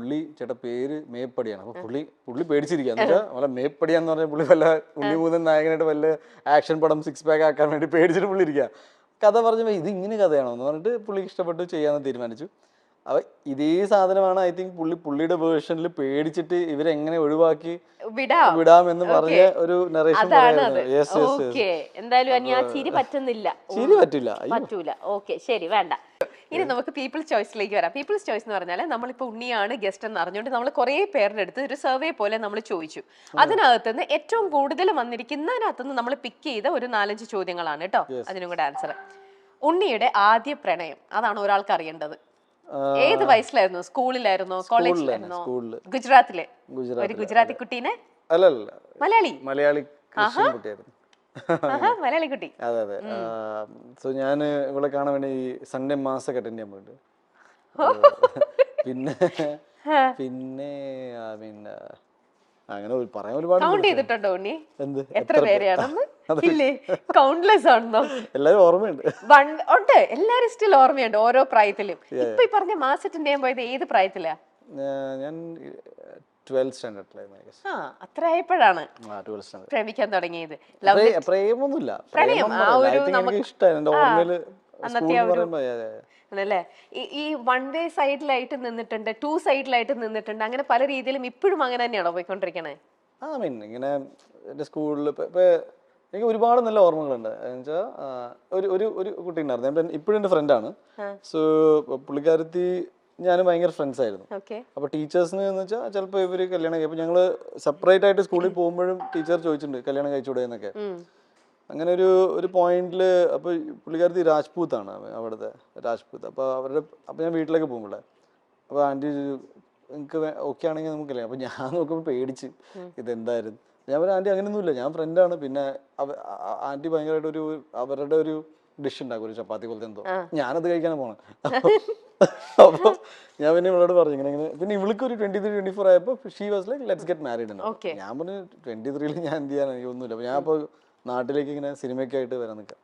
പുള്ളി ചേട്ടാ പേര് മേപ്പടിയാണ്. അപ്പൊ പുള്ളി പേടിച്ചിരിക്കുക. എന്നുവെച്ചാൽ വല്ല മേപ്പടിയാന്ന് പറഞ്ഞാൽ പുള്ളി വല്ല ഉണ്ണിമൂന്നൻ നായകനായിട്ട് വല്ല ആക്ഷൻ പടം 6 പാക്ക് ആക്കാൻ വേണ്ടി പേടിച്ചിട്ട് പുള്ളി ഇരിക്കുക. കഥ പറഞ്ഞപ്പോൾ ഇത് ഇങ്ങനെ കഥയാണോ എന്ന് പറഞ്ഞിട്ട് പുള്ളിക്ക് ഇഷ്ടപ്പെട്ട് ചെയ്യാമെന്ന് തീരുമാനിച്ചു. അപ്പൊ ഇതേ സാധനമാണ് ഐ തിങ്ക് പുള്ളിയുടെ വേർഷനിൽ പേടിച്ചിട്ട് ഇവരെങ്ങനെ ഒഴിവാക്കി വിടാം എന്ന് പറഞ്ഞ ഒരു നറേഷൻ. എന്തായാലും ആ ചിരി പറ്റുന്നില്ല, ചിരി പറ്റൂല. ഓക്കെ ശരി, വേണ്ട. ഇനി നമുക്ക് പീപ്പിൾസ് ചോയ്സിലേക്ക് വരാം. പീപ്പിൾസ് ചോയ്സ് എന്ന് പറഞ്ഞാൽ നമ്മളിപ്പോൾ ഉണ്ണിയാണ് ഗസ്റ്റ് എന്ന് അറിഞ്ഞുകൊണ്ട് നമ്മൾ കുറേ പേരുടെ അടുത്ത് ഒരു സർവേ പോലെ നമ്മൾ ചോദിച്ചു. അതിനകത്തുനിന്ന് ഏറ്റവും കൂടുതൽ വന്നിരിക്കുന്നതിനകത്തുനിന്ന് നമ്മൾ പിക്ക് ചെയ്ത ഒരു 4-5 ചോദ്യങ്ങളാണ് കേട്ടോ. അതിനും കൂടെ ആൻസർ. ഉണ്ണിയുടെ ആദ്യ പ്രണയം, അതാണ് ഒരാൾക്ക് അറിയേണ്ടത്. ഏത് വയസ്സിലായിരുന്നു? സ്കൂളിലായിരുന്നോ, കോളേജിലായിരുന്നോ? ഗുജറാത്തിലെ ഒരു ഗുജറാത്തി കുട്ടീനെ? മലയാളി മലയാളി കുട്ടി. അതെ അതെ. സോ ഞാൻ ഇവിടെ കാണാൻ വേണ്ടി സൺഡേ മാസ് ഒക്കെ അറ്റൻഡ് ചെയ്യാൻ പോയിട്ട് പിന്നെ അങ്ങനെ പറയാൻ ഒരുപാട് കൗണ്ട് ചെയ്തിട്ടുണ്ടോ ഉണ്ണി? എത്ര പേരെയാണെന്ന്? ഇല്ലേ, കൗണ്ട്ലെസ് ആണെന്നോ? എല്ലാരും ഓർമ്മയുണ്ട്. ഉണ്ട്, എല്ലാരും സ്റ്റിൽ ഓർമ്മയുണ്ട് ഓരോ പ്രായത്തിലും. ഇപ്പൊ ഈ പറഞ്ഞ മാസ് അറ്റൻഡ് ചെയ്യാൻ പോയത് ഏത് പ്രായത്തിലാ? ഞാൻ 12th സ്റ്റാൻഡേർഡിലായിരുന്നു. അത്ര ആയപ്പോഴാണ് പ്രേമിക്കാൻ തുടങ്ങിയത്. പ്രേമൊന്നുമില്ല, പ്രണയം ആ ഒരു ആണല്ലേ. ഈ 1 വേ സൈഡിലായിട്ട് നിന്നിട്ടുണ്ട്, 2 സൈഡിലായിട്ട് നിന്നിട്ടുണ്ട്, അങ്ങനെ പല രീതിയിലും ഇപ്പോഴും അങ്ങനെ തന്നെയാണോ പോയിക്കൊണ്ടിരിക്കണേ? ഇങ്ങനെ എന്റെ സ്കൂളിൽ എനിക്ക് ഒരുപാട് നല്ല ഓർമ്മകളുണ്ട്. എന്നുവെച്ചാൽ ഒരു കുട്ടി ഉണ്ടായിരുന്നു, ഇപ്പോഴും എന്റെ ഫ്രണ്ടാണ്. സോ പുള്ളിക്കാരത്തി ഞാനും ഭയങ്കര ഫ്രണ്ട്സ് ആയിരുന്നു. അപ്പൊ ടീച്ചേഴ്സിന് എന്ന് വെച്ചാൽ ചിലപ്പോൾ ഇവര് കല്യാണം കഴിക്കും, ഞങ്ങള് സെപ്പറേറ്റ് ആയിട്ട് സ്കൂളിൽ പോകുമ്പോഴും ടീച്ചർ ചോദിച്ചിട്ടുണ്ട് കല്യാണം കഴിച്ചുകൂടെ എന്നൊക്കെ. അങ്ങനെ ഒരു പോയിന്റില് അപ്പൊ പുള്ളിക്കാരത്തി രാജ്പൂത്താണ്, അവിടുത്തെ രാജ്പൂത്ത്. അപ്പൊ ഞാൻ വീട്ടിലേക്ക് പോകുമ്പോഴേ അപ്പൊ ആന്റി നിങ്ങൾക്ക് ഓക്കെ ആണെങ്കിൽ നമുക്ക് കല്യാണം. അപ്പൊ ഞാൻ നോക്കുമ്പോൾ പേടിച്ച് ഇതെന്തായിരുന്നു. ഞാൻ പറഞ്ഞ ആന്റി അങ്ങനെയൊന്നുമില്ല, ഞാൻ ഫ്രണ്ടാണ്. പിന്നെ ആന്റി ഭയങ്കരമായിട്ട് അവരുടെ ഒരു ഡിഷ് ഉണ്ടാക്കും, ഒരു ചപ്പാത്തി പോലത്തെ എന്തോ, ഞാനത് കഴിക്കാനാണ് പോണത്. അപ്പൊ ഞാൻ പിന്നെ ഇവളോട് പറഞ്ഞു ഇങ്ങനെ. പിന്നെ ഇവൾക്ക് ഒരു 23-24 ആയപ്പോ she was like let's get married. ഞാൻ പറഞ്ഞു 23-ൽ ഞാൻ എന്ത് ചെയ്യാൻ, ഒന്നുമില്ല. അപ്പൊ ഞാൻ അപ്പൊ നാട്ടിലേക്ക് ഇങ്ങനെ സിനിമയ്ക്കായിട്ട് വരാൻ നിൽക്കാം.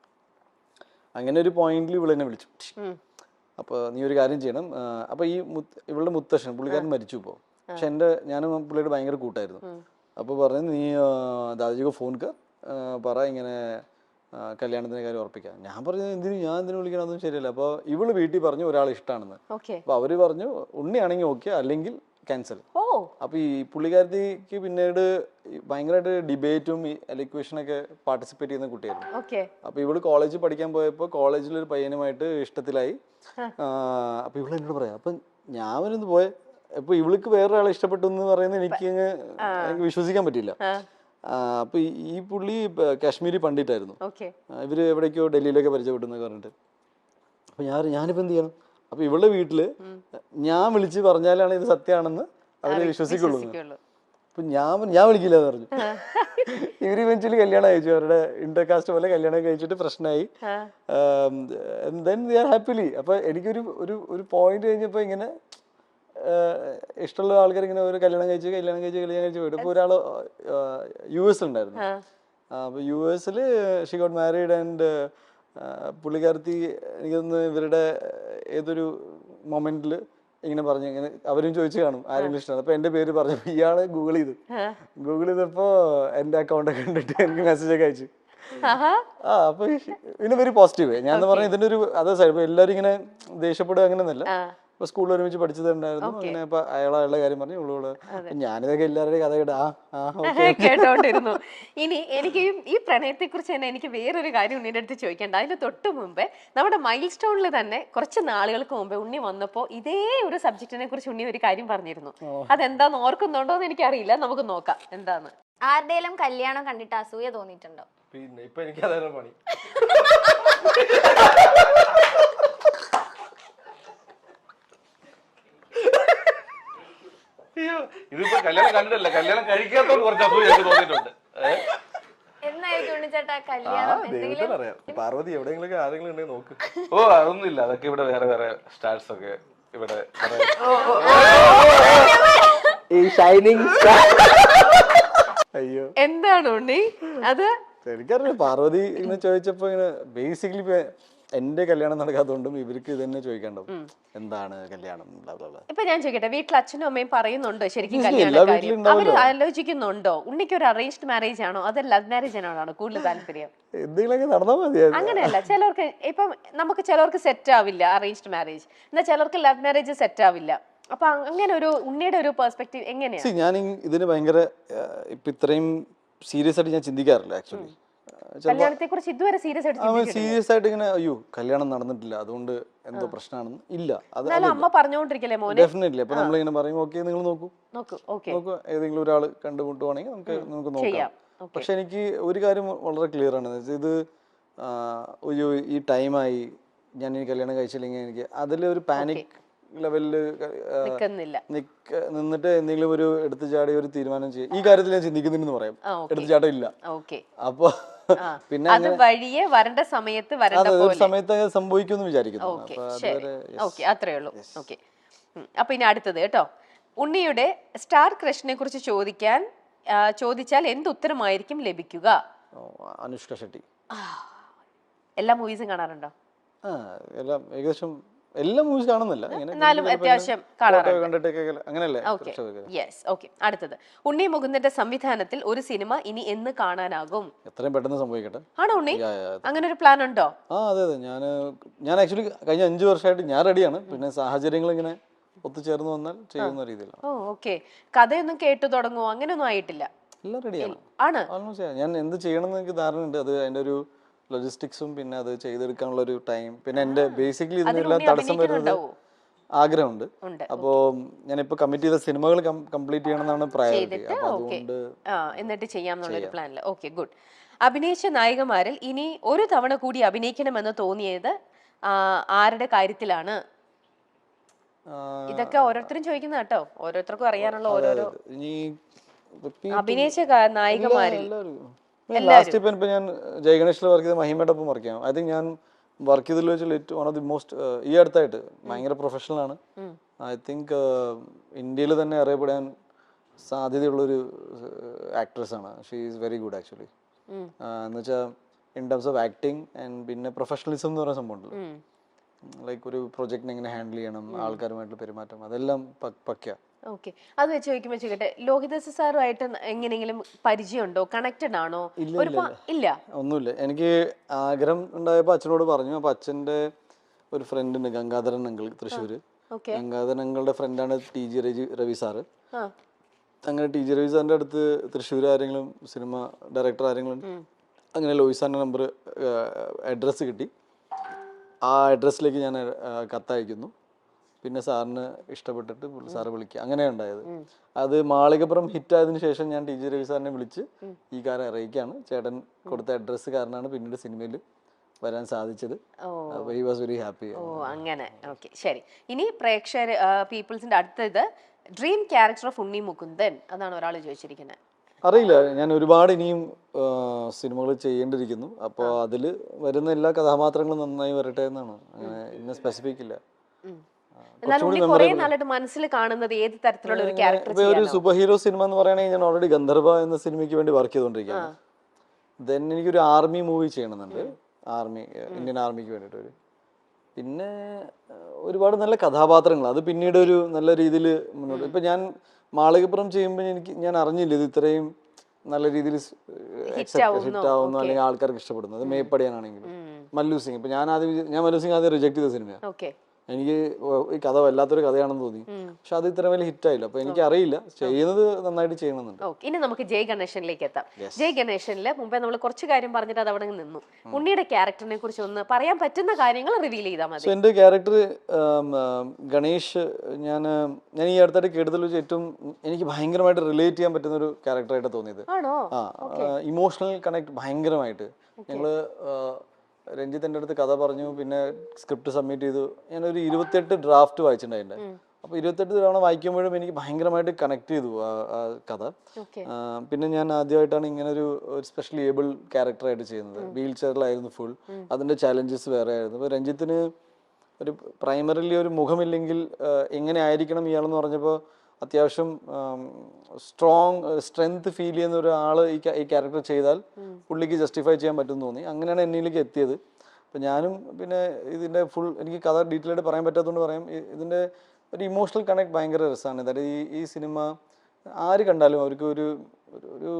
അങ്ങനെ ഒരു പോയിന്റിൽ ഇവളെന്നെ വിളിച്ചു. അപ്പൊ നീ ഒരു കാര്യം ചെയ്യണം. അപ്പൊ ഇവളുടെ മുത്തശ്ശൻ പുള്ളിക്കാരൻ മരിച്ചു ഇപ്പോ. പക്ഷെ ഞാനും പുള്ളിയുടെ ഭയങ്കര കൂട്ടായിരുന്നു. അപ്പൊ പറഞ്ഞു നീ ദാദാജിക്ക് ഫോൺ പറ ഇങ്ങനെ കല്യാണത്തിന്റെ കാര്യം ഉറപ്പിക്കാം. ഞാൻ പറഞ്ഞു ഞാൻ എന്തിനു വിളിക്കണം, അതൊന്നും ശരിയല്ല. അപ്പൊ ഇവള് വീട്ടിൽ പറഞ്ഞു ഒരാൾ ഇഷ്ടമാണെന്ന്. അപ്പൊ അവര് പറഞ്ഞു ഉണ്ണിയാണെങ്കിൽ ഓക്കെ, അല്ലെങ്കിൽ ക്യാൻസൽ. അപ്പൊ ഈ പുള്ളിക്കാരത്തിക്ക് പിന്നീട് ഭയങ്കരമായിട്ട് ഡിബേറ്റും എലക്വേഷനൊക്കെ പാർട്ടിസിപ്പേറ്റ് ചെയ്യുന്ന കുട്ടിയായിരുന്നു. അപ്പൊ ഇവള് കോളേജിൽ പഠിക്കാൻ പോയപ്പോ കോളേജിലൊരു പയ്യനുമായിട്ട് ഇഷ്ടത്തിലായി. അപ്പൊ ഇവള് എന്നോട് പറയാം, അപ്പൊ ഞാൻ വരുന്നത് പോയെ. അപ്പൊ ഇവൾക്ക് വേറൊരാളെ ഇഷ്ടപ്പെട്ടു എന്ന് പറയുന്നത് എനിക്ക് വിശ്വസിക്കാൻ പറ്റില്ല. അപ്പൊ ഈ പുള്ളി കാശ്മീരി പണ്ഡിറ്റായിരുന്നു. ഇവര് എവിടേക്കോ ഡൽഹിയിലൊക്കെ പരിചയപ്പെട്ടെന്നൊക്കെ പറഞ്ഞിട്ട്. അപ്പൊ ഞാനിപ്പോ എന്ത് ചെയ്യണം? അപ്പൊ ഇവളുടെ വീട്ടില് ഞാൻ വിളിച്ച് പറഞ്ഞാലാണ് ഇത് സത്യമാണെന്ന് അവര് വിശ്വസിക്കുള്ളൂ. അപ്പൊ ഞാൻ വിളിക്കില്ല എന്ന് പറഞ്ഞു. ഇവര് ഇവൻച്വലി കല്യാണം കഴിച്ചു, അവരുടെ ഇന്റർകാസ്റ്റ് പോലെ കല്യാണം കഴിച്ചിട്ട് പ്രശ്നമായി. ഹാപ്പിലി. അപ്പൊ എനിക്കൊരു പോയിന്റ് കഴിഞ്ഞപ്പോ ഇങ്ങനെ ഇഷ്ടമുള്ള ആൾക്കാർ ഇങ്ങനെ ഒരു കല്യാണം കഴിച്ച് പോയിട്ട് ഇപ്പൊ ഒരാള് US ഉണ്ടായിരുന്നു. അപ്പൊ US she got married and പുള്ളിക്കാരത്തി എനിക്കൊന്ന് ഇവരുടെ ഏതൊരു മൊമെന്റില് ഇങ്ങനെ പറഞ്ഞു, ഇങ്ങനെ അവരും ചോദിച്ചു കാണും ആരെങ്കിലും ഇഷ്ടമാണ്. അപ്പൊ എന്റെ പേര് പറഞ്ഞപ്പോ ഇയാള് ഗൂഗിൾ ചെയ്തപ്പോ എന്റെ അക്കൗണ്ട് ഒക്കെ കണ്ടിട്ട് എനിക്ക് മെസ്സേജ് ഒക്കെ അയച്ചു. അപ്പൊ ഇതിന് വെരി പോസിറ്റീവ്. ഞാൻ പറഞ്ഞ ഇതിന്റെ ഒരു അതേ സൈഡ്. എല്ലാരും ഇങ്ങനെ ദേഷ്യപ്പെടുക അങ്ങനെയൊന്നല്ല. ഇപ്പൊ സ്കൂളിൽ ഒരുമിച്ച് പഠിച്ചതുണ്ടായിരുന്നു. അങ്ങനെ ഇപ്പൊ അയാളുടെ കാര്യം പറഞ്ഞു, ഇവളോട് ഞാനിതൊക്കെ എല്ലാവരുടെയും കഥ കേട്ടോണ്ടിരുന്നു. ഇനി എനിക്ക് ഈ പ്രണയത്തെ കുറിച്ച് തന്നെ എനിക്ക് വേറൊരു കാര്യം ഉണ്ണിയുടെ അടുത്ത് ചോദിക്കേണ്ട. അതിന് തൊട്ട് മുമ്പേ നമ്മുടെ മൈൽ സ്റ്റോണിൽ തന്നെ കുറച്ച് നാളുകൾക്ക് മുമ്പേ ഉണ്ണി വന്നപ്പോ ഇതേ ഒരു സബ്ജക്റ്റിനെ കുറിച്ച് ഉണ്ണി ഒരു കാര്യം പറഞ്ഞിരുന്നു. അതെന്താന്ന് ഓർക്കുന്നുണ്ടോ എന്ന് എനിക്കറിയില്ല, നമുക്ക് നോക്കാം എന്താന്ന്. ആരുടെയും കല്യാണം കണ്ടിട്ട് അസൂയ തോന്നിയിട്ടുണ്ടോ? പിന്നെ ഇപ്പൊ എനിക്ക് അതാണ് പണി. ഇതിപ്പോ കല്യാണം കണ്ടിട്ടല്ല, കല്യാണം കഴിക്കാത്തോണ്ട് കുറച്ച് അസൂയ എനിക്ക് തോന്നിയിട്ടുണ്ട്. പാർവതി എവിടെയെങ്കിലും ആരെങ്കിലും ഉണ്ടെങ്കിൽ നോക്ക്. ഓ അതൊന്നുമില്ല, അതൊക്കെ ഇവിടെ വേറെ വേറെ സ്റ്റാർസ് ഒക്കെ ഇവിടെ. ഈ ഷൈനിങ് അയ്യോ എന്താണ് ഉണ്ണി അത്? എനിക്കറിയാം. പാർവതി ഇങ്ങനെ ചോദിച്ചപ്പോ ഇങ്ങനെ ബേസിക്കലി എൻ്റെ കല്യാണം നടക്കാത്തതുകൊണ്ടും ഇവർക്ക് ഇത് തന്നെ ചോദിക്കാണ്ടാവും, എന്താണ് കല്യാണം blah blah blah. ഇപ്പൊ ഞാൻ ചോദിക്കട്ടെ, വീട്ടിൽ അച്ഛനും അമ്മയും പറയുന്നുണ്ടോ ശരിക്കും Obviously, കല്യാണ എല്ലാ കാര്യം? വീട്ടിലും അവര് ഉണ്ടാവുമല്ലോ. ആലോചിക്കുന്നുണ്ടോ ഉണ്ണിക്ക് ഒരു അറേഞ്ച്ഡ് മാരേജ് ആണോ അതോ ലവ് മാരേജ് ആണോ കൂടുതൽ താല്പര്യം? എന്തെങ്കിലുമൊക്കെ നടന്നാൽ മതിയായിരുന്നു. അങ്ങനെയല്ല, ചിലർക്ക് ഇപ്പം നമുക്ക് ചിലർക്ക് സെറ്റ് ആവില്ല അറേഞ്ച്ഡ് മാരേജ്, എന്നാൽ ചിലർക്ക് ലവ് മാരേജ് സെറ്റ് ആവില്ല. അപ്പൊ അങ്ങനെ ഒരു ഉണ്ണിയുടെ ഒരു പെർസ്പെക്റ്റീവ് എങ്ങനെയാണ്? ഞാൻ ഇതിന് ഭയങ്കര ഇപ്പൊ ഇത്രയും സീരിയസ് ആയിട്ട് ഞാൻ ചിന്തിക്കാറില്ല ആക്ച്വലി. കല്യാണത്തെ കുറിച്ച് ഇതുവരെ സീരിയസ് ആയിട്ട് ചിന്തിച്ചിട്ടില്ല. സീരിയസ് ആയിട്ട് ഇങ്ങനെ അയ്യോ കല്യാണം നടന്നിട്ടില്ല അതുകൊണ്ട് എന്തോ പ്രശ്നമാണെന്ന് ഇല്ല. അത് എന്നാലും അമ്മ പറഞ്ഞുകൊണ്ടിരിക്കല്ലേ മോനെ ഡെഫിനറ്റ്ലി. അപ്പൊ നമ്മളിങ്ങനെ പറയും ഓക്കെ നിങ്ങൾ നോക്കൂ നോക്കൂ, ഓക്കെ നോക്കൂ ഏതെങ്കിലും ഒരാൾ കണ്ടുമുട്ടുവാണെങ്കിൽ നമുക്ക് നോക്കാം. ചെയ്യാം. പക്ഷെ എനിക്ക് ഒരു കാര്യം വളരെ ക്ലിയർ ആണ്, ഇത് അയ്യോ ഈ ടൈമായി ഞാൻ ഈ കല്യാണം കഴിച്ചില്ലെങ്കിൽ എനിക്ക് അതിലൊരു പാനിക് ലെവലില് നിൽക്കുന്നില്ല. നിന്നിട്ട് എന്തെങ്കിലും ഒരു എടുത്തു ചാടി ഒരു തീരുമാനം ചെയ്യും. ഈ കാര്യത്തിൽ ഞാൻ ചിന്തിക്കുന്നുണ്ടെന്ന് പറയാം, എടുത്തു ചാട്ടം ഇല്ല. ഓക്കെ, അപ്പൊ പിന്നെ അത് വഴിയെ വരേണ്ട സമയത്ത് വരേണ്ട ഒരു പോലെ. സമയത്ത് സംഭവിക്കുമെന്ന് വിചാരിക്കുന്നു. ഓക്കെ, അപ്പൊ ശരി, അതുവരെ ഓക്കെ, അത്രേ ഉള്ളൂ. ഓക്കെ, അപ്പൊ ഇനി അടുത്തത് കേട്ടോ, ഉണ്ണിയുടെ സ്റ്റാർ ക്രഷിനെ കുറിച്ച് ചോദിച്ചാൽ എന്ത് ഉത്തരമായിരിക്കും ലഭിക്കുക? അനുഷ്ക ഷെട്ടി. എല്ലാ മൂവീസും കാണാറുണ്ടോ? എല്ലാം ഏകദേശം എല്ലാ മൂവീസ് കാണുന്നില്ല, എന്നാലും അത്യാവശ്യം കാണാറുണ്ട്. കണ്ടിട്ടൊക്കെ അങ്ങനെയല്ലേ. Yes, okay. അടുത്തത്, ഉണ്ണി മുകുന്ദന്റെ സംവിധാനത്തിൽ ഒരു സിനിമ ഇനി എന്ന് കാണാനാകും? എത്രയും പെട്ടെന്ന് സംഭവിക്കട്ടെ. ആണോ ഉണ്ണി? അങ്ങനെ ഒരു പ്ലാൻ ഉണ്ടോ? അതെ അതെ. ഞാൻ ആക്ച്വലി കഴിഞ്ഞ 5 വർഷമായിട്ട് ഞാൻ റെഡിയാണ്, പിന്നെ സാഹചര്യങ്ങൾ ഇങ്ങനെ ഒത്തുചേർന്ന് വന്നാൽ ചെയ്യുന്ന രീതിയിലാണ്. ഓ, ഓക്കെ. കഥയൊന്നും കേട്ടു തുടങ്ങുമോ? അങ്ങനെയൊന്നും ആയിട്ടില്ല? എല്ലാം റെഡിയാണ്. ആണ്. ഓൾമോസ്റ്റ് ഞാൻ എന്ത് ചെയ്യണം എന്ന് എനിക്ക് ധാരണയുണ്ട്. അത് അതിന്റെ ഒരു ലോജിസ്റ്റിക്സും പിന്നെ അത് ചെയ്തെടുക്കാനുള്ള ഒരു ടൈം, പിന്നെ എന്റെ ബേസിക്കലി ഇതിനെല്ലാം തടസ്സം വരുന്നത് ആഗ്രഹമുണ്ട്. അപ്പോ ഞാനിപ്പോ കമ്മിറ്റ് ചെയ്ത സിനിമകൾ കംപ്ലീറ്റ് ചെയ്യണം എന്നാണ് പ്രയോറിറ്റി. അപ്പൊ അതുകൊണ്ട് എന്നിട്ട് ചെയ്യാമെന്നുള്ളൊരു പ്ലാനില്. Okay, good. അഭിനയിച്ച നായികമാരിൽ ഇനി ഒരു തവണ കൂടി അഭിനയിക്കണമെന്ന് തോന്നിയത് ആരുടെ കാര്യത്തിലാണ്? ഇതൊക്കെ ഓരോരുത്തരും ചോദിക്കുന്ന കേട്ടോ, ഓരോരുത്തർക്കും അറിയാനുള്ള ഓരോരോ അഭിനയിച്ച നായികമാരിൽ. ലാസ്റ്റ് ഇപ്പൊ ഞാൻ ജയഗണേഷിൽ വർക്ക് ചെയ്ത മഹിമയോടൊപ്പം വർക്ക് ചെയ്യാം. ഐ തിങ്ക് ഞാൻ വർക്ക് ചെയ്തതിൽ വെച്ചാൽ ഏറ്റവും വൺ ഓഫ് ദി മോസ്റ്റ് ഈ അടുത്തായിട്ട് ഭയങ്കര പ്രൊഫഷണൽ ആണ്. ഐ തിങ്ക് ഇന്ത്യയിൽ തന്നെ അറിയപ്പെടാൻ സാധ്യതയുള്ളൊരു ആക്ട്രസ് ആണ്. She is very good actually. എന്ന് വെച്ചാൽ in terms of acting and പിന്നെ പ്രൊഫഷണലിസം എന്ന് പറയുന്ന സംഭവം ഉണ്ടല്ലോ, ലൈക്ക് ഒരു പ്രൊജക്റ്റിനെ എങ്ങനെ ഹാൻഡിൽ ചെയ്യണം, ആൾക്കാരുമായിട്ടുള്ള പെരുമാറ്റം, അതെല്ലാം പക്ക. ഓക്കെ, അത് വെച്ച് ചോദിക്കുമ്പോൾ ചോദിക്കട്ടെ, ലോഹിതദാസ് സാറുമായിട്ട് എങ്ങനെയെങ്കിലും പരിചയമുണ്ടോ? കണക്റ്റഡ് ആണോ? ഇല്ല, ഒന്നുമില്ല. എനിക്ക് ആഗ്രഹം ഉണ്ടായപ്പോൾ അച്ഛനോട് പറഞ്ഞു. അപ്പൊ അച്ഛൻ്റെ ഒരു ഫ്രണ്ട് ഉണ്ട്, ഗംഗാധരൻ അങ്കിൾ, തൃശ്ശൂര്. ഗംഗാധരൻ അങ്കിളുടെ ഫ്രണ്ടാണ് TG രവി സാറ്. അങ്ങനെ TG രവി സാറിന്റെ അടുത്ത് തൃശ്ശൂർ ആരെങ്കിലും സിനിമ ഡയറക്ടർ ആരെങ്കിലും, അങ്ങനെ ലോഹിത് സാറിന്റെ നമ്പർ അഡ്രസ്സ് കിട്ടി. ആ അഡ്രസ്സിലേക്ക് ഞാൻ കത്തയക്കുന്നു. പിന്നെ സാറിന് ഇഷ്ടപ്പെട്ടിട്ട് സാറ് വിളിക്കുക, അങ്ങനെയാണ് ഉണ്ടായത്. അത് മാളികപ്പുറം ഹിറ്റ് ആയതിനു ശേഷം ഞാൻ TG രവി സാറിനെ വിളിച്ച് ഈ കാര്യം അറിയിക്കുകയാണ്. ചേട്ടൻ കൊടുത്ത അഡ്രസ്സ് കാരണമാണ് പിന്നീട് സിനിമയിൽ വരാൻ സാധിച്ചത്. He was very happy. ഓ, അങ്ങനെ. ഓക്കെ, ശരി. ഇനി പ്രേക്ഷകർ പീപ്പിൾസിന്റെ അടുത്തത് dream character of Unni Mukundan, അതാണ് ഒരാൾ ചോദിച്ചിരിക്കുന്നത്. അറിയില്ല, ഞാൻ ഒരുപാട് ഇനിയും സിനിമകൾ ചെയ്യേണ്ടിയിരിക്കുന്നു. അപ്പോൾ അതിൽ വരുന്ന എല്ലാ കഥാപാത്രങ്ങളും നന്നായി വരട്ടെ എന്നാണ്. അങ്ങനെ ഇന്ന സ്പെസിഫിക് ഇല്ല. മനസ്സിൽ കാണുന്നത് ഏത് തരത്തിലുള്ള ഒരു ക്യാരക്ടർ? ഒരു സൂപ്പർ ഹീറോ സിനിമ എന്ന് പറയുകയാണെങ്കിൽ ഞാൻ ഓൾറെഡി ഗന്ധർവ എന്ന സിനിമയ്ക്ക് വേണ്ടി വർക്ക് ചെയ്തുകൊണ്ടിരിക്കുകയാണ്. ദെൻ എനിക്കൊരു ആർമി മൂവി ചെയ്യണമെന്നുണ്ട്, ഇന്ത്യൻ ആർമിക്ക് വേണ്ടിയിട്ട്. പിന്നെ ഒരുപാട് നല്ല കഥാപാത്രങ്ങൾ, അത് പിന്നീട് ഒരു നല്ല രീതിയിൽ മുന്നോട്ട്. ഇപ്പൊ ഞാൻ മാളികപ്പുറം ചെയ്യുമ്പോൾ ഞാൻ അറിഞ്ഞില്ല ഇത് ഇത്രയും നല്ല രീതിയിൽ ഹിറ്റ് ആവുന്നു അല്ലെങ്കിൽ ആൾക്കാർക്ക് ഇഷ്ടപ്പെടുന്നു. അത് മേപ്പടിയാനാണെങ്കിലും മല്ലു സിംഗ്. ഇപ്പൊ ഞാൻ മല്ലു സിംഗ് ആദ്യം റിജക്ട് ചെയ്ത സിനിമയാണ്. എനിക്ക് ഈ കഥ വല്ലാത്തൊരു കഥയാണെന്ന് തോന്നി, പക്ഷെ അത് ഇത്ര വലിയ ഹിറ്റ് ആയില്ല. അപ്പൊ എനിക്ക് അറിയില്ല, ചെയ്യുന്നത് നന്നായിട്ട് ചെയ്യണമെന്നുണ്ട്. ഇനി നമുക്ക് ജയ് ഗണേശനിലേക്ക് എത്താം. ജയ് ഗണേശനില് മുമ്പേ നമ്മൾ കുറച്ച് കാര്യം പറഞ്ഞിട്ട് അത് അവിടെ നിന്നു. ഉണ്ണിയുടെ ക്യാരക്ടറിനെ കുറിച്ച് ഒന്ന് പറയാൻ പറ്റുന്ന കാര്യങ്ങൾ റിവീൽ ചെയ്താൽ മതി. എന്റെ ക്യാരക്ടർ ഗണേഷ്, ഞാൻ ഈ അടുത്തായിട്ട് കേട്ടതിൽ വെച്ച് ഏറ്റവും എനിക്ക് ഭയങ്കരമായിട്ട് റിലേറ്റ് ചെയ്യാൻ പറ്റുന്ന ഒരു ക്യാരക്ടറായിട്ട് തോന്നിയത്. ഇമോഷണൽ കണക്ട് ഭയങ്കരമായിട്ട്. ഞങ്ങള് രഞ്ജിത്ത് എൻ്റെ അടുത്ത് കഥ പറഞ്ഞു, പിന്നെ സ്ക്രിപ്റ്റ് സബ്മിറ്റ് ചെയ്തു. ഞാനൊരു 28 ഡ്രാഫ്റ്റ് വായിച്ചിട്ടുണ്ടായിരുന്നു. അപ്പോൾ 28 തവണ വായിക്കുമ്പോഴും എനിക്ക് ഭയങ്കരമായിട്ട് കണക്ട് ചെയ്തു ആ കഥ. പിന്നെ ഞാൻ ആദ്യമായിട്ടാണ് ഇങ്ങനെ ഒരു സ്പെഷ്യലി ഏബിൾ ക്യാരക്ടറായിട്ട് ചെയ്യുന്നത്. വീൽ ചെയറിലായിരുന്നു ഫുൾ, അതിൻ്റെ ചാലഞ്ചസ് വേറെ ആയിരുന്നു. അപ്പോൾ രഞ്ജിത്തിന് ഒരു പ്രൈമറിലി ഒരു മുഖമില്ലെങ്കിൽ എങ്ങനെ ആയിരിക്കണം ഇയാളെന്ന് പറഞ്ഞപ്പോൾ അത്യാവശ്യം സ്ട്രെങ്ത് ഫീൽ ചെയ്യുന്ന ഒരാൾ ഈ ക്യാരക്ടർ ചെയ്താൽ പുള്ളിക്ക് ജസ്റ്റിഫൈ ചെയ്യാൻ പറ്റുമെന്ന് തോന്നി. അങ്ങനെയാണ് എന്നിലേക്ക് എത്തിയത്. അപ്പം ഞാനും പിന്നെ ഇതിൻ്റെ ഫുൾ എനിക്ക് കഥ ഡീറ്റെയിൽ ആയിട്ട് പറയാൻ പറ്റാത്തതുകൊണ്ട് പറയാം, ഇതിൻ്റെ ഒരു ഇമോഷണൽ കണക്ട് ഭയങ്കര രസമാണ്. അതായത് ഈ സിനിമ ആര് കണ്ടാലും അവർക്ക് ഒരു ഒരു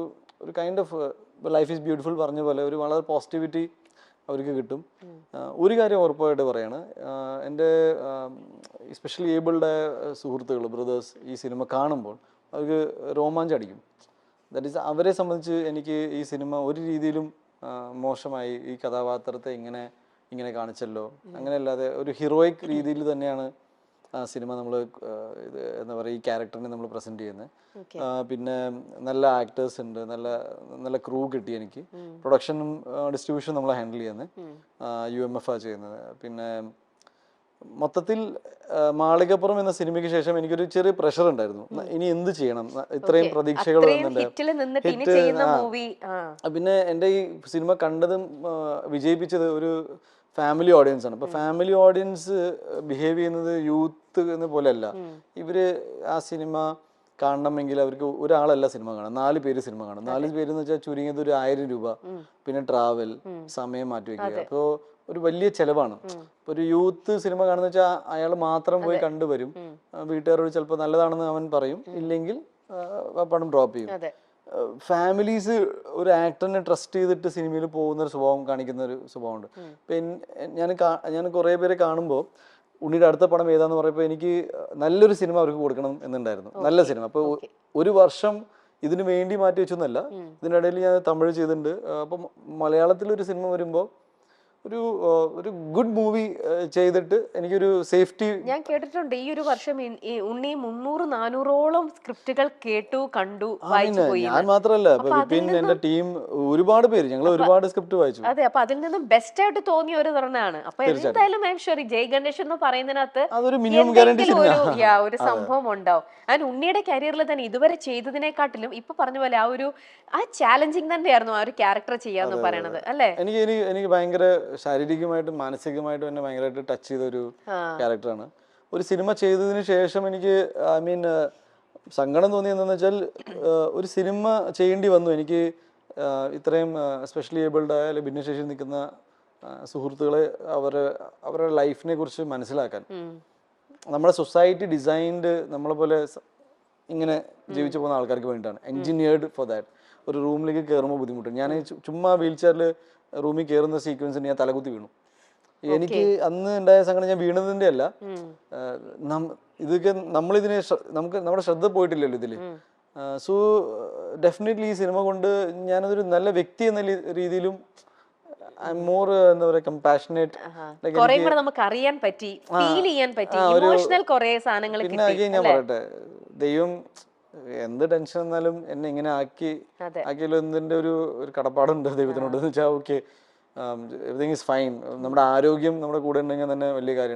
ഒരു kind of life is beautiful പറഞ്ഞ പോലെ ഒരു വളരെ പോസിറ്റിവിറ്റി അവർക്ക് കിട്ടും. ഒരു കാര്യം ഉറപ്പായിട്ട് പറയാണ്, എൻ്റെ സ്പെഷ്യലി ഏബിൾഡ് സുഹൃത്തുക്കൾ, ബ്രദേഴ്സ് ഈ സിനിമ കാണുമ്പോൾ അവർക്ക് രോമാഞ്ചടിക്കും. ദാറ്റ് ഈസ് അവരെ സംബന്ധിച്ച് എനിക്ക് ഈ സിനിമ ഒരു രീതിയിലും മോശമായി ഈ കഥാപാത്രത്തെ ഇങ്ങനെ കാണിച്ചല്ലോ, അങ്ങനെയല്ലാതെ ഒരു ഹീറോയിക് രീതിയിൽ തന്നെയാണ് ആ സിനിമ നമ്മൾ ഇത് എന്താ പറയുക ഈ ക്യാരക്ടറിനെ നമ്മൾ പ്രസന്റ് ചെയ്യുന്നത്. പിന്നെ നല്ല ആക്ടേഴ്സ് ഉണ്ട്, നല്ല നല്ല ക്രൂ കിട്ടി എനിക്ക്. പ്രൊഡക്ഷനും ഡിസ്ട്രിബ്യൂഷനും നമ്മൾ ഹാൻഡിൽ ചെയ്യുന്നത് UMF ആ ചെയ്യുന്നത്. പിന്നെ മൊത്തത്തിൽ മാളികപ്പുറം എന്ന സിനിമയ്ക്ക് ശേഷം എനിക്കൊരു ചെറിയ പ്രഷർ ഉണ്ടായിരുന്നു, ഇനി എന്ത് ചെയ്യണം, ഇത്രയും പ്രതീക്ഷകൾ പിന്നെ എൻ്റെ ഈ സിനിമ കണ്ടതും വിജയിപ്പിച്ചത് ഒരു ഫാമിലി ഓഡിയൻസ് ആണ്. അപ്പൊ ഫാമിലി ഓഡിയൻസ് ബിഹേവ് ചെയ്യുന്നത് യൂത്ത് എന്ന പോലെ അല്ല. ഇവര് ആ സിനിമ കാണണമെങ്കിൽ അവർക്ക് ഒരാളല്ല സിനിമ കാണാം, 4 പേര് സിനിമ കാണാം. 4 പേര് എന്ന് വെച്ചാൽ ചുരുങ്ങിയത് ഒരു 1000 രൂപ, പിന്നെ ട്രാവൽ, സമയം മാറ്റി വെക്കുക. അപ്പോൾ ഒരു വലിയ ചെലവാണ്. ഒരു യൂത്ത് സിനിമ കാണുന്ന വെച്ചാൽ അയാൾ മാത്രം പോയി കണ്ടുവരും, വീട്ടുകാരോട് ചിലപ്പോൾ നല്ലതാണെന്ന് അവൻ പറയും, ഇല്ലെങ്കിൽ പണം ഡ്രോപ്പ് ചെയ്യും. ഫാമിലീസ് ഒരു ആക്ടറിനെ ട്രസ്റ്റ് ചെയ്തിട്ട് സിനിമയിൽ പോകുന്ന ഒരു സ്വഭാവം കാണിക്കുന്ന ഒരു സ്വഭാവമുണ്ട്. ഞാൻ കുറേ പേരെ കാണുമ്പോൾ ഉണ്ണിയുടെ അടുത്ത പടം ഏതാന്ന് പറയുമ്പോൾ എനിക്ക് നല്ലൊരു സിനിമ അവർക്ക് കൊടുക്കണം എന്നുണ്ടായിരുന്നു, നല്ല സിനിമ. അപ്പോൾ ഒരു വർഷം ഇതിനു വേണ്ടി മാറ്റി വെച്ചൊന്നല്ല, ഇതിനിടയിൽ ഞാൻ തമിഴ് ചെയ്തിട്ടുണ്ട്. അപ്പം മലയാളത്തിലൊരു സിനിമ വരുമ്പോൾ ഒരു ഗുഡ് മൂവി ചെയ്തിട്ട് എനിക്കൊരു സേഫ്റ്റി. ഞാൻ കേട്ടിട്ടുണ്ട് ഈ ഒരു വർഷം ഉണ്ണി 300-400ഓളം സ്ക്രിപ്റ്റുകൾ കേട്ടു, കണ്ടു, വായിച്ചു പോയി. ഞാൻ മാത്രമല്ല, പിന്നെ എന്റെ ടീം ഒരുപാട് പേര്, ഞങ്ങൾ ഒരുപാട് സ്ക്രിപ്റ്റ് വായിച്ചു. അതെ, അപ്പൊ അതിൽ നിന്നും ബെസ്റ്റ് ആയിട്ട് തോന്നിയ ഒരു തവണയാണ്. അപ്പൊ എന്തായാലും ഐ എം ഷുവർ ജയ് ഗണേഷ് എന്ന് പറയുന്നതിനകത്ത് അതൊരു മിനിമം ഗ്യാരണ്ടി ഒരു സംഭവം ഉണ്ടാവും. അതിന് ഉണ്ണിയുടെ കരിയറിൽ തന്നെ ഇതുവരെ ചെയ്തതിനെക്കാട്ടിലും ഇപ്പൊ പറഞ്ഞ പോലെ ആ ചാലഞ്ചിങ് തന്നെയായിരുന്നു ആ ഒരു ക്യാരക്ടർ ചെയ്യാന്ന് പറയണത് അല്ലേ? എനിക്ക് ഭയങ്കര ശാരീരികമായിട്ടും മാനസികമായിട്ടും എന്നെ ഭയങ്കരമായിട്ട് ടച്ച് ചെയ്ത ഒരു ക്യാരക്ടറാണ്. ഒരു സിനിമ ചെയ്തതിന് ശേഷം എനിക്ക് സങ്കടം തോന്നിയെന്ന് വെച്ചാൽ ഒരു സിനിമ ചെയ്യേണ്ടി വന്നു എനിക്ക്. ഇത്രയും സ്പെഷ്യലി ഏബിൾഡ് ആയ അല്ലെങ്കിൽ ഭിന്നശേഷി നിൽക്കുന്ന സുഹൃത്തുക്കളെ അവരുടെ ലൈഫിനെ കുറിച്ച് മനസ്സിലാക്കാൻ. നമ്മുടെ സൊസൈറ്റി ഡിസൈൻഡ് നമ്മളെ പോലെ ഇങ്ങനെ ജീവിച്ചു പോകുന്ന ആൾക്കാർക്ക് വേണ്ടിയിട്ടാണ്, എൻജിനീയർഡ് ഫോർ ദാറ്റ്. ഒരു റൂമിലേക്ക് കയറുമ്പോൾ ബുദ്ധിമുട്ടുണ്ട്. ഞാൻ ചുമ്മാ വീൽ ചെയറിൽ റൂമിൽ കയറുന്ന സീക്വൻസിന് ഞാൻ തലകുത്തി വീണു. എനിക്ക് അന്ന് ഉണ്ടായ സങ്കടം ഞാൻ വീണതിന്റെ അല്ല, ഇതൊക്കെ നമ്മളിതിനെ നമ്മുടെ ശ്രദ്ധ പോയിട്ടില്ലല്ലോ ഇതില്. സോ ഡെഫിനറ്റ്ലി ഈ സിനിമ കൊണ്ട് ഞാനതൊരു നല്ല വ്യക്തി എന്ന രീതിയിലും മോർ എന്താ പറയാ കമ്പാഷനേറ്റ്, നമുക്ക് അറിയാൻ പറ്റി, ഫീൽ ചെയ്യാൻ പറ്റി, ഇമോഷണൽ കുറേ സാധനങ്ങൾ. പിന്നെ ഞാൻ പറയട്ടെ, ദൈവം എന്ത് ടെൻഷൻ വന്നാലും എന്നെ ഇങ്ങനെ ആക്കിയല്ലോ എന്നതിന്റെ ഒരു കടപ്പാടുണ്ട് ദൈവത്തിനോട്. എന്ന് വെച്ചാൽ ഓക്കെ, എവറിങ് ഈസ് ഫൈൻ. നമ്മുടെ ആരോഗ്യം നമ്മുടെ കൂടെ ഉണ്ടെങ്കിൽ തന്നെ വലിയ കാര്യം.